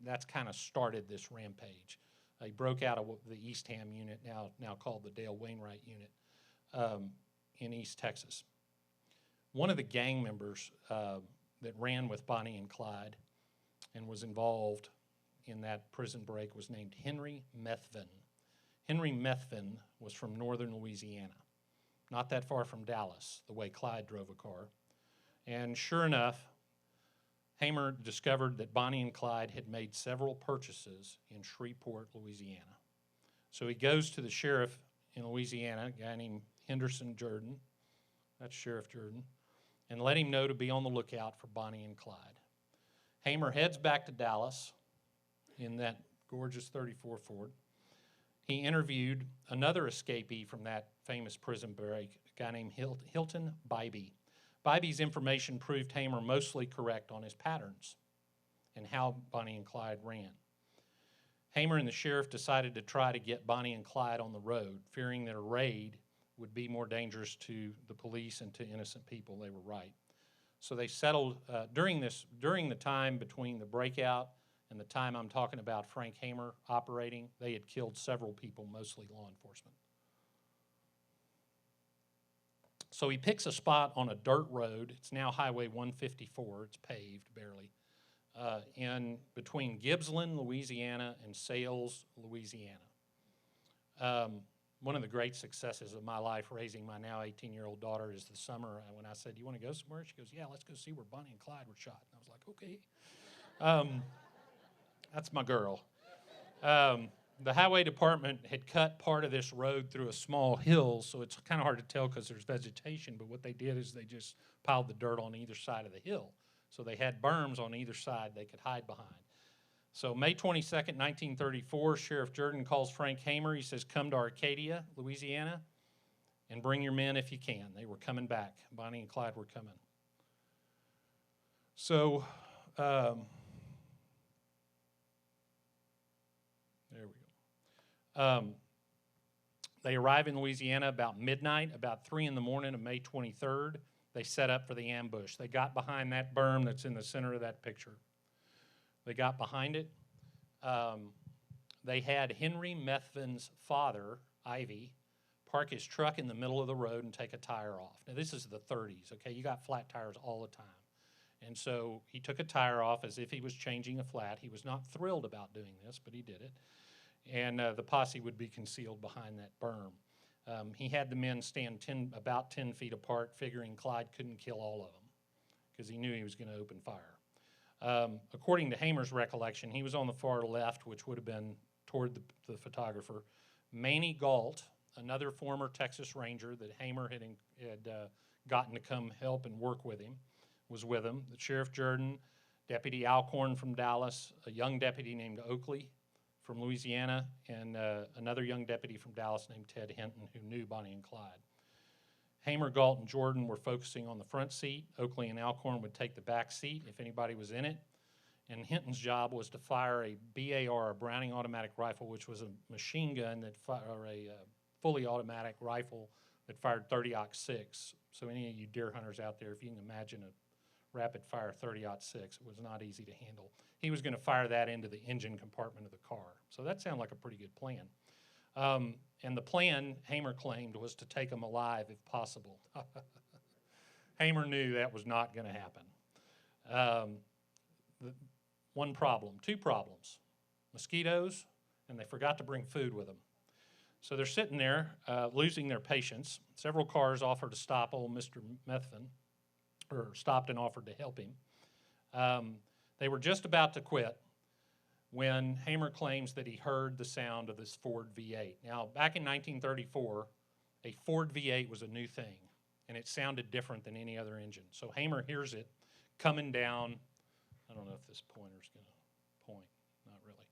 That's kind of started this rampage. He broke out of the East Ham unit, now called the Dale Wainwright unit, in East Texas. One of the gang members that ran with Bonnie and Clyde and was involved in that prison break was named Henry Methvin. Henry Methvin was from northern Louisiana, not that far from Dallas, the way Clyde drove a car. And sure enough, Hamer discovered that Bonnie and Clyde had made several purchases in Shreveport, Louisiana. So he goes to the sheriff in Louisiana, a guy named Henderson Jordan, that's Sheriff Jordan, and let him know to be on the lookout for Bonnie and Clyde. Hamer heads back to Dallas in that gorgeous 34 Ford. He interviewed another escapee from that famous prison break, a guy named Hilton Bybee. Bybee's information proved Hamer mostly correct on his patterns and how Bonnie and Clyde ran. Hamer and the sheriff decided to try to get Bonnie and Clyde on the road, fearing that a raid would be more dangerous to the police and to innocent people. They were right. So they settled during the time between the breakout and the time I'm talking about Frank Hamer operating, they had killed several people, mostly law enforcement. So he picks a spot on a dirt road. It's now Highway 154. It's paved, barely, in between Gibbsland, Louisiana, and Sales, Louisiana. One of the great successes of my life raising my now 18-year-old daughter is the summer when I said, "You want to go somewhere?" She goes, "Yeah, let's go see where Bonnie and Clyde were shot." And I was like, "Okay." That's my girl. The highway department had cut part of this road through a small hill, so it's kind of hard to tell because there's vegetation, but what they did is they just piled the dirt on either side of the hill. So they had berms on either side they could hide behind. So May 22nd, 1934, Sheriff Jordan calls Frank Hamer. He says, "Come to Arcadia, Louisiana, and bring your men if you can." They were coming back. Bonnie and Clyde were coming. So there we go. They arrive in Louisiana about midnight, about 3 in the morning of May 23rd. They set up for the ambush. They got behind that berm that's in the center of that picture. They got behind it. They had Henry Methvin's father, Ivy, park his truck in the middle of the road and take a tire off. Now, this is the 30s, okay? You got flat tires all the time. And so he took a tire off as if he was changing a flat. He was not thrilled about doing this, but he did it. And the posse would be concealed behind that berm. He had the men stand about 10 feet apart, figuring Clyde couldn't kill all of them because he knew he was going to open fire. According to Hamer's recollection, he was on the far left, which would have been toward the photographer. Manny Galt, another former Texas Ranger that Hamer had gotten to come help and work with him, was with him. The Sheriff Jordan, Deputy Alcorn from Dallas, a young deputy named Oakley from Louisiana, and another young deputy from Dallas named Ted Hinton who knew Bonnie and Clyde. Hamer, Galt, and Jordan were focusing on the front seat. Oakley and Alcorn would take the back seat if anybody was in it. And Hinton's job was to fire a BAR, a Browning automatic rifle, which was a machine gun or a fully automatic rifle that fired 30-06. So any of you deer hunters out there, if you can imagine a rapid-fire 30-06, it was not easy to handle. He was going to fire that into the engine compartment of the car. So that sounded like a pretty good plan. And the plan, Hamer claimed, was to take them alive if possible. Hamer knew that was not going to happen. Two problems, mosquitoes, and they forgot to bring food with them. So they're sitting there losing their patience. Several cars offered to stop old Mr. Methvin, or stopped and offered to help him. They were just about to quit when Hamer claims that he heard the sound of this Ford V8. Now, back in 1934, a Ford V8 was a new thing, and it sounded different than any other engine. So Hamer hears it coming down. I don't know if this pointer's going to point. Not really.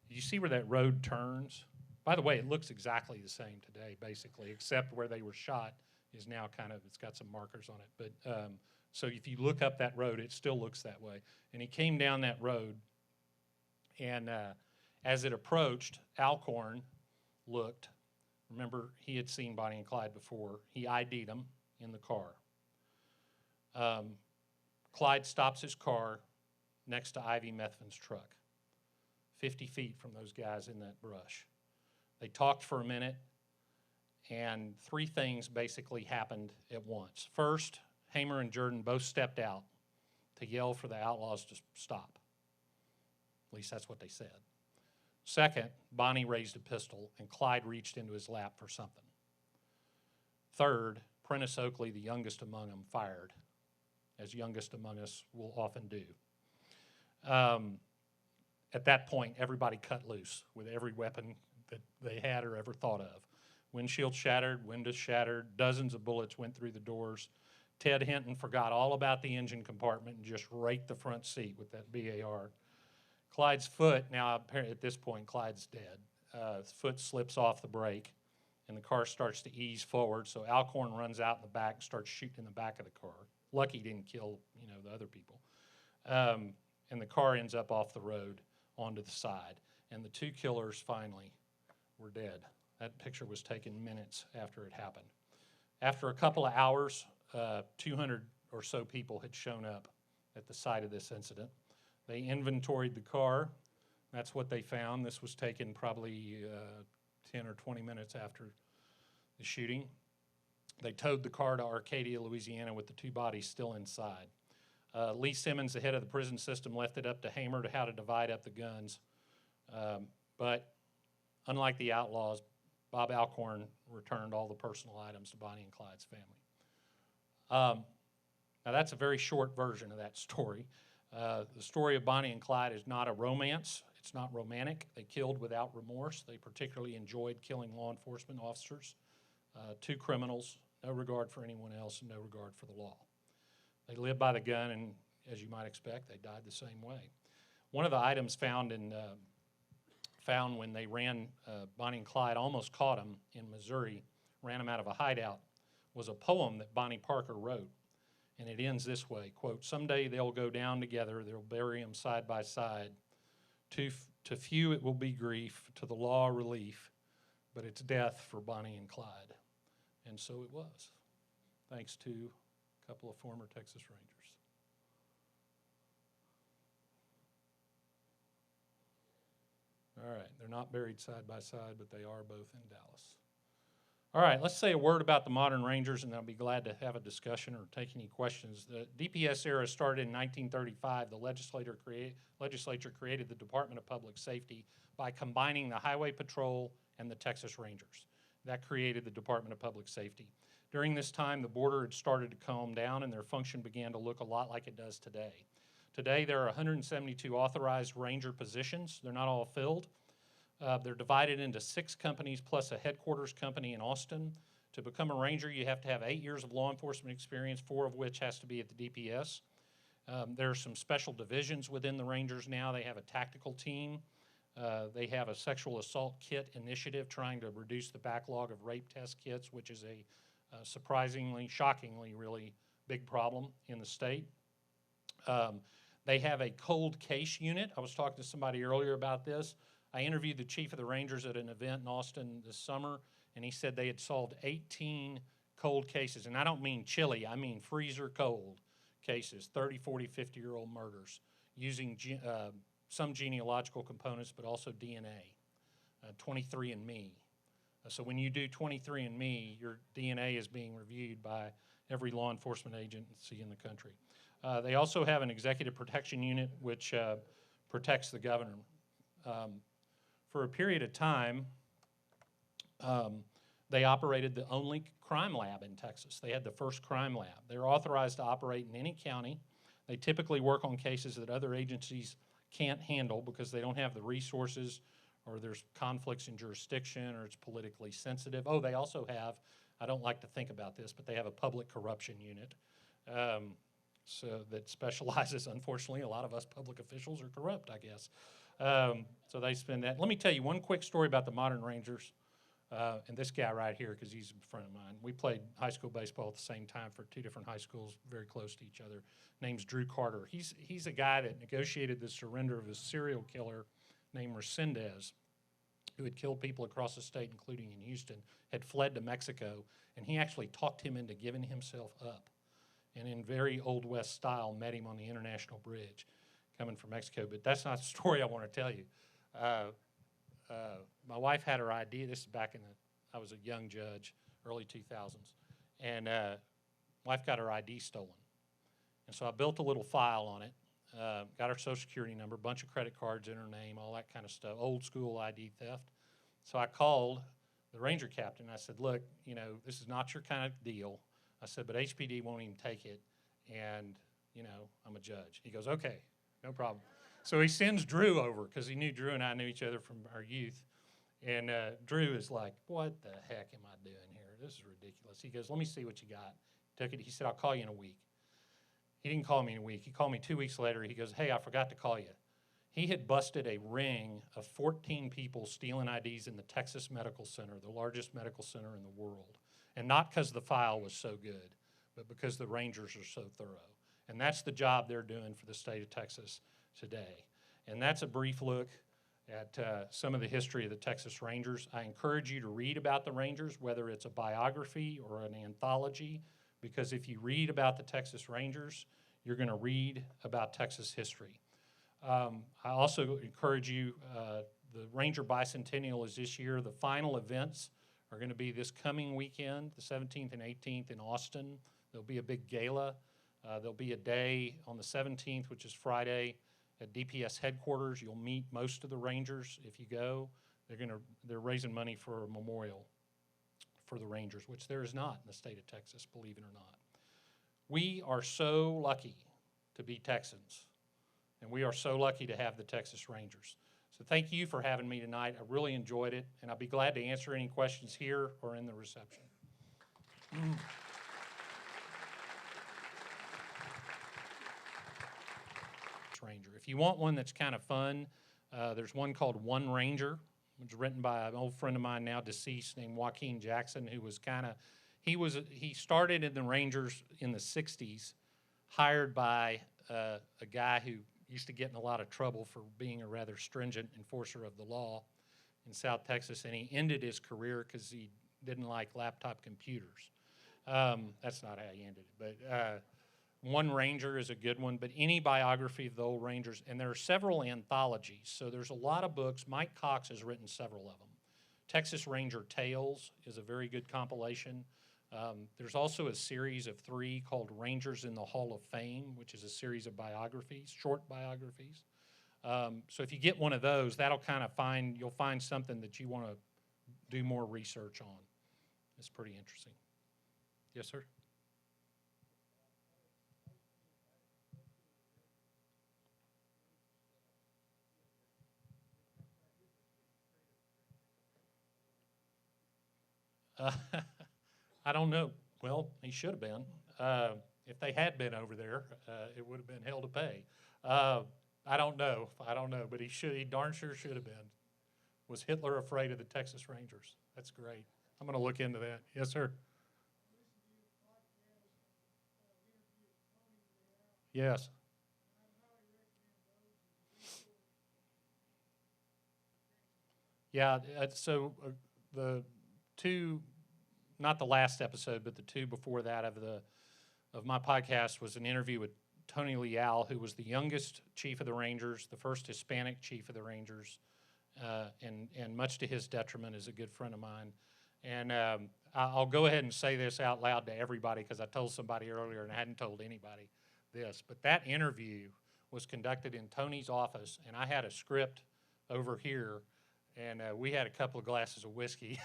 You see where that road turns? By the way, it looks exactly the same today, basically, except where they were shot is now kind of, it's got some markers on it. But so if you look up that road, it still looks that way. And he came down that road, and as it approached, Alcorn looked. Remember, he had seen Bonnie and Clyde before. He ID'd them in the car. Clyde stops his car next to Ivy Methvin's truck, 50 feet from those guys in that brush. They talked for a minute, and 3 things basically happened at once. First, Hamer and Jordan both stepped out to yell for the outlaws to stop. At least that's what they said. Second, Bonnie raised a pistol, and Clyde reached into his lap for something. Third, Prentice Oakley, the youngest among them, fired, as youngest among us will often do. At that point, everybody cut loose with every weapon that they had or ever thought of. Windshield shattered, windows shattered, dozens of bullets went through the doors. Ted Hinton forgot all about the engine compartment and just raked the front seat with that BAR. Clyde's foot, now apparently at this point, Clyde's dead. His foot slips off the brake, and the car starts to ease forward, so Alcorn runs out in the back and starts shooting in the back of the car. Lucky he didn't kill, the other people. And the car ends up off the road onto the side. And the two killers finally were dead. That picture was taken minutes after it happened. After a couple of hours, 200 or so people had shown up at the site of this incident. They inventoried the car. That's what they found. This was taken probably 10 or 20 minutes after the shooting. They towed the car to Arcadia, Louisiana, with the two bodies still inside. Lee Simmons, the head of the prison system, left it up to Hamer to how to divide up the guns. But unlike the outlaws, Bob Alcorn returned all the personal items to Bonnie and Clyde's family. Now that's a very short version of that story. The story of Bonnie and Clyde is not a romance. It's not romantic. They killed without remorse. They particularly enjoyed killing law enforcement officers. Two criminals, no regard for anyone else, and no regard for the law. They lived by the gun, and as you might expect, they died the same way. One of the items found when they ran Bonnie and Clyde, almost caught them in Missouri, ran them out of a hideout, was a poem that Bonnie Parker wrote. And it ends this way, quote, "Someday they'll go down together, they'll bury them side by side. To few it will be grief, to the law relief, but it's death for Bonnie and Clyde." And so it was, thanks to a couple of former Texas Rangers. All right, they're not buried side by side, but they are both in Dallas. All right, let's say a word about the modern Rangers, and I'll be glad to have a discussion or take any questions. The DPS era started in 1935. The legislature created the Department of Public Safety by combining the Highway Patrol and the Texas Rangers. That created the Department of Public Safety. During this time, the border had started to calm down, and their function began to look a lot like it does today. Today, there are 172 authorized Ranger positions. They're not all filled. They're divided into 6 companies plus a headquarters company in Austin. To become a Ranger, you have to have 8 years of law enforcement experience, 4 of which has to be at the DPS. There are some special divisions within the Rangers now. They have a tactical team. They have a sexual assault kit initiative trying to reduce the backlog of rape test kits, which is a surprisingly, shockingly, really big problem in the state. They have a cold case unit. I was talking to somebody earlier about this. I interviewed the chief of the Rangers at an event in Austin this summer, and he said they had solved 18 cold cases. And I don't mean chilly, I mean freezer cold cases, 30, 40, 50-year-old murders, using some genealogical components, but also DNA, 23andMe. So when you do 23andMe, your DNA is being reviewed by every law enforcement agency in the country. They also have an executive protection unit which protects the governor. For a period of time, they operated the only crime lab in Texas. They had the first crime lab. They're authorized to operate in any county. They typically work on cases that other agencies can't handle because they don't have the resources, or there's conflicts in jurisdiction, or it's politically sensitive. Oh, they also have, I don't like to think about this, but they have a public corruption unit so that specializes, unfortunately, a lot of us public officials are corrupt, I guess. So they spend that. Let me tell you one quick story about the modern Rangers, and this guy right here, because he's a friend of mine. We played high school baseball at the same time for 2 different high schools, very close to each other. Name's Drew Carter. He's a guy that negotiated the surrender of a serial killer named Resendez, who had killed people across the state, including in Houston, had fled to Mexico, and he actually talked him into giving himself up, and in very Old West style met him on the International Bridge coming from Mexico. But that's not the story I want to tell you. My wife had her ID. This is back in I was a young judge, early 2000s, and wife got her ID stolen. And so I built a little file on it. got her social security number, bunch of credit cards in her name, all that kind of stuff, old school ID theft. So I called the ranger captain. I said, look, this is not your kind of deal. I said, but HPD won't even take it, and, I'm a judge. He goes, okay, no problem. So he sends Drew over, because he knew Drew and I knew each other from our youth. And Drew is like, what the heck am I doing here? This is ridiculous. He goes, let me see what you got. Took it. He said, I'll call you in a week. He didn't call me in a week. He called me 2 weeks later. He goes, hey, I forgot to call you. He had busted a ring of 14 people stealing IDs in the Texas Medical Center, the largest medical center in the world. And not because the file was so good, but because the Rangers are so thorough. And that's the job they're doing for the state of Texas today. And that's a brief look at some of the history of the Texas Rangers. I encourage you to read about the Rangers, whether it's a biography or an anthology, because if you read about the Texas Rangers, you're going to read about Texas history. I also encourage you, the Ranger Bicentennial is this year. The final events are going to be this coming weekend, the 17th and 18th in Austin. There'll be a big gala. There'll be a day on the 17th, which is Friday, at DPS headquarters. You'll meet most of the Rangers if you go. They're raising money for a memorial for the Rangers, which there is not in the state of Texas, believe it or not. We are so lucky to be Texans, and we are so lucky to have the Texas Rangers. So thank you for having me tonight. I really enjoyed it, and I'll be glad to answer any questions here or in the reception. Ranger. If you want one that's kind of fun, there's one called One Ranger, which was written by an old friend of mine now deceased named Joaquin Jackson, who was he started in the Rangers in the 60s, hired by a guy who used to get in a lot of trouble for being a rather stringent enforcer of the law in South Texas, and he ended his career because he didn't like laptop computers. That's not how he ended it, but One Ranger is a good one, but any biography of the old Rangers, and there are several anthologies, so there's a lot of books. Mike Cox has written several of them. Texas Ranger Tales is a very good compilation. There's also a series of 3 called Rangers in the Hall of Fame, which is a series of biographies, short biographies. So if you get one of those, that'll kind of you'll find something that you want to do more research on. It's pretty interesting. Yes, sir? I don't know. Well, he should have been. If they had been over there, it would have been hell to pay. I don't know, but he darn sure should have been. Was Hitler afraid of the Texas Rangers? That's great. I'm going to look into that. Yes, sir. Yes. Yeah, so the 2, not the last episode, but the 2 before that of my podcast was an interview with Tony Leal, who was the youngest chief of the Rangers, the first Hispanic chief of the Rangers, and much to his detriment is a good friend of mine. And I'll go ahead and say this out loud to everybody because I told somebody earlier and I hadn't told anybody this, but that interview was conducted in Tony's office, and I had a script over here, and we had a couple of glasses of whiskey,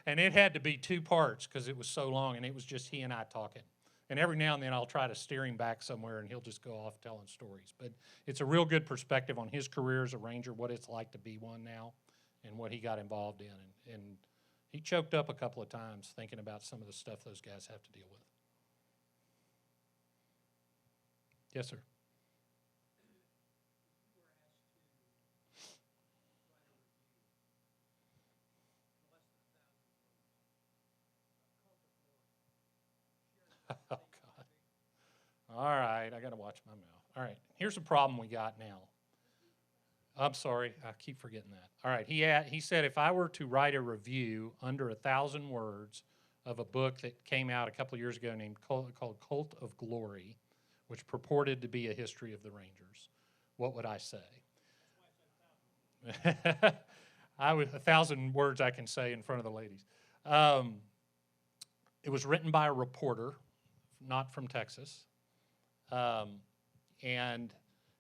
and it had to be 2 parts because it was so long, and it was just he and I talking. And every now and then I'll try to steer him back somewhere, and he'll just go off telling stories. But it's a real good perspective on his career as a Ranger, what it's like to be one now, and what he got involved in. And he choked up a couple of times thinking about some of the stuff those guys have to deal with. Yes, sir. Oh, God. All right, I got to watch my mouth. All right, here's a problem we got now. I'm sorry, I keep forgetting that. All right, he said if I were to write a review under 1,000 words of a book that came out a couple of years ago called Cult of Glory, which purported to be a history of the Rangers, what would I say? 1,000 words I can say in front of the ladies. It was written by a reporter, not from Texas, and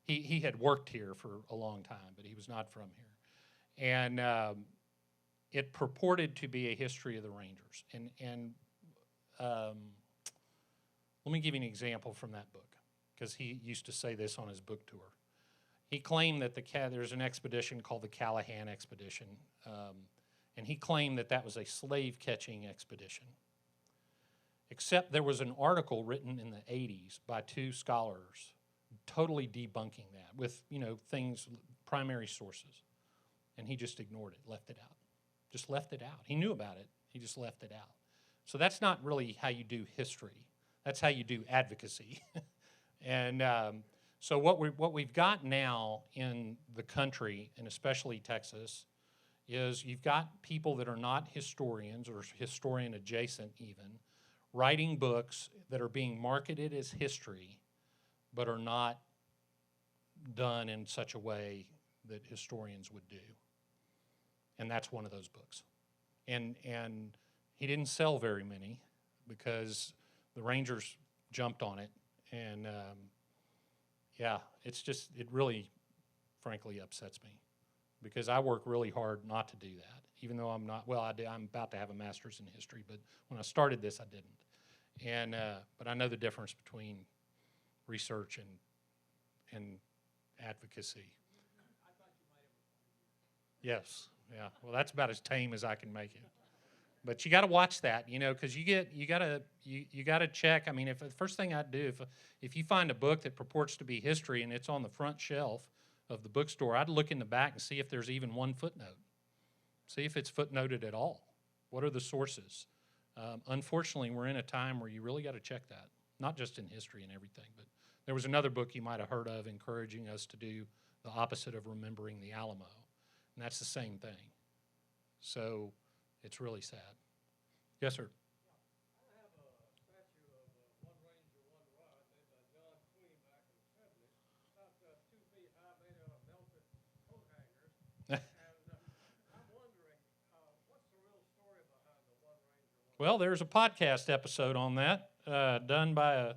he had worked here for a long time, but he was not from here. And it purported to be a history of the Rangers. And let me give you an example from that book, because he used to say this on his book tour. He claimed that there's an expedition called the Callahan Expedition, and he claimed that that was a slave-catching expedition. Except there was an article written in the 80s by two scholars totally debunking that with, things, primary sources. And he just ignored it, left it out. Just left it out. He knew about it. He just left it out. So that's not really how you do history. That's how you do advocacy. And so what we've got now in the country, and especially Texas, is you've got people that are not historians or historian adjacent even, writing books that are being marketed as history, but are not done in such a way that historians would do. And that's one of those books. And he didn't sell very many because the Rangers jumped on it. And yeah, it really, frankly, upsets me because I work really hard not to do that, even though I'm about to have a master's in history, but when I started this, I didn't. And but I know the difference between research and advocacy. Yes, yeah. Well, that's about as tame as I can make it. But you got to watch that, because you got to check. I mean, if the first thing I'd do if you find a book that purports to be history and it's on the front shelf of the bookstore, I'd look in the back and see if there's even one footnote. See if it's footnoted at all. What are the sources? Unfortunately, we're in a time where you really got to check that, not just in history and everything, but there was another book you might have heard of encouraging us to do the opposite of remembering the Alamo, and that's the same thing. So it's really sad. Yes, sir. Well, there's a podcast episode on that done by a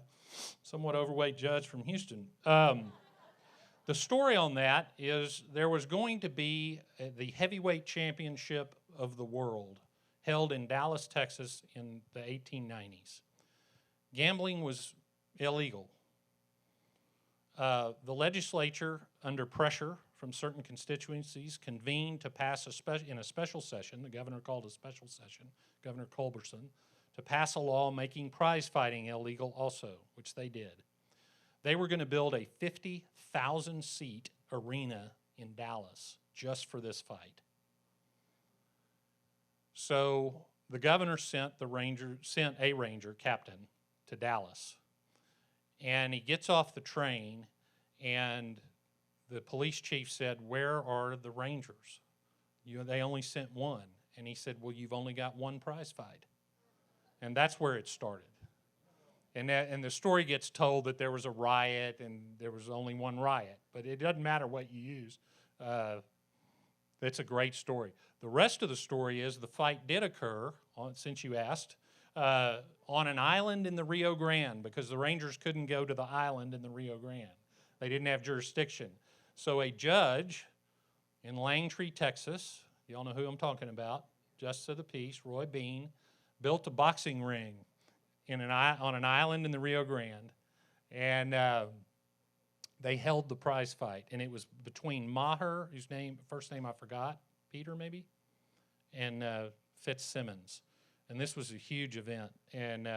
somewhat overweight judge from Houston. The story on that is there was going to be the heavyweight championship of the world held in Dallas, Texas in the 1890s. Gambling was illegal. The legislature, under pressure from certain constituencies, convened to pass in a special session, the governor called a special session, Governor Culberson, to pass a law making prize fighting illegal also, which they did. They were going to build a 50,000-seat arena in Dallas just for this fight. So the governor sent a ranger captain to Dallas, and he gets off the train, and the police chief said, "Where are the Rangers? They only sent one." And he said, "Well, you've only got one prize fight." And that's where it started. And the story gets told that there was a riot and there was only one riot. But it doesn't matter what you use. That's a great story. The rest of the story is the fight did occur, since you asked, on an island in the Rio Grande, because the Rangers couldn't go to the island in the Rio Grande. They didn't have jurisdiction. So a judge in Langtree, Texas, you all know who I'm talking about, Justice of the Peace, Roy Bean, built a boxing ring on an island in the Rio Grande, and they held the prize fight. And it was between Maher, whose first name I forgot, Peter maybe, and Fitzsimmons. And this was a huge event. And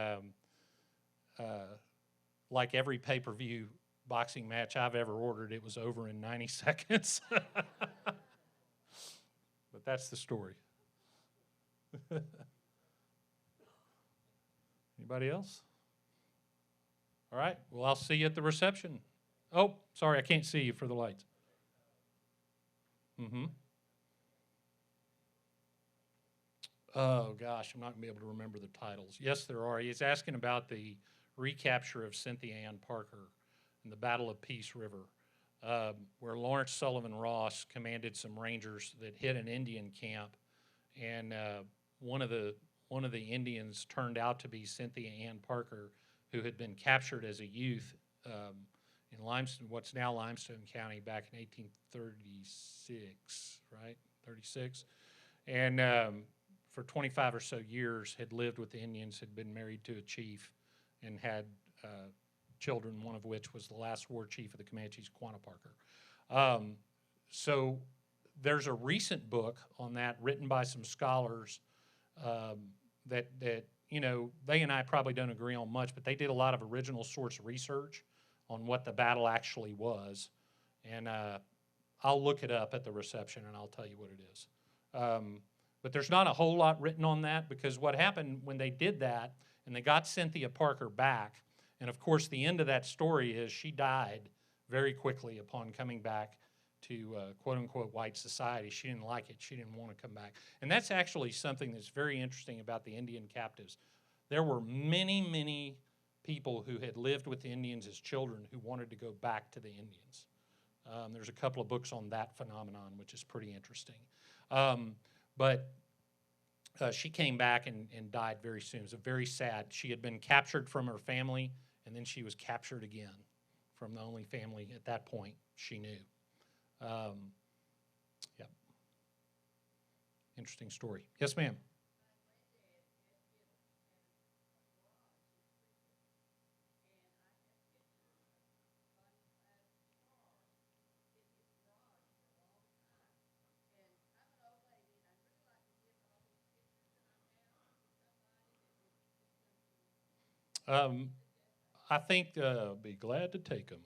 like every pay-per-view boxing match I've ever ordered, it was over in 90 seconds. But that's the story. Anybody else? All right. Well, I'll see you at the reception. Oh, sorry, I can't see you for the lights. Oh, gosh, I'm not going to be able to remember the titles. Yes, there are. He's asking about the recapture of Cynthia Ann Parker in the Battle of Peace River, where Lawrence Sullivan Ross commanded some Rangers that hit an Indian camp, and one of the Indians turned out to be Cynthia Ann Parker, who had been captured as a youth in Limestone, what's now Limestone County, back in 1836, right? 36. And for 25 or so years had lived with the Indians, had been married to a chief, and had children, one of which was the last war chief of the Comanches, Quanah Parker. So there's a recent book on that written by some scholars that you know, they and I probably don't agree on much, but they did a lot of original source research on what the battle actually was. And I'll look it up at the reception and I'll tell you what it is. But there's not a whole lot written on that, because what happened when they did that and they got Cynthia Parker back, and of course the end of that story is she died very quickly upon coming back to quote-unquote white society. She didn't like it. She didn't want to come back. And that's actually something that's very interesting about the Indian captives. There were many, many people who had lived with the Indians as children who wanted to go back to the Indians. There's a couple of books on that phenomenon, which is pretty interesting. But she came back and died very soon. It was very sad. She had been captured from her family, and then she was captured again from the only family at that point she knew. Yeah. Interesting story. Yes, ma'am. I think I'll be glad to take them.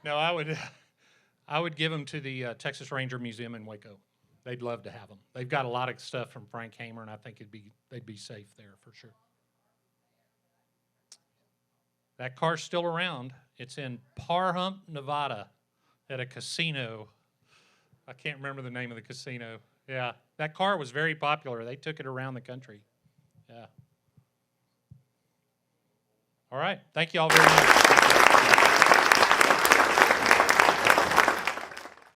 No, I would give them to the Texas Ranger Museum in Waco. They'd love to have them. They've got a lot of stuff from Frank Hamer, and I think they'd be safe there for sure. That car's still around. It's in Parhump, Nevada, at a casino. I can't remember the name of the casino. Yeah, that car was very popular. They took it around the country. Yeah. All right. Thank you all very much.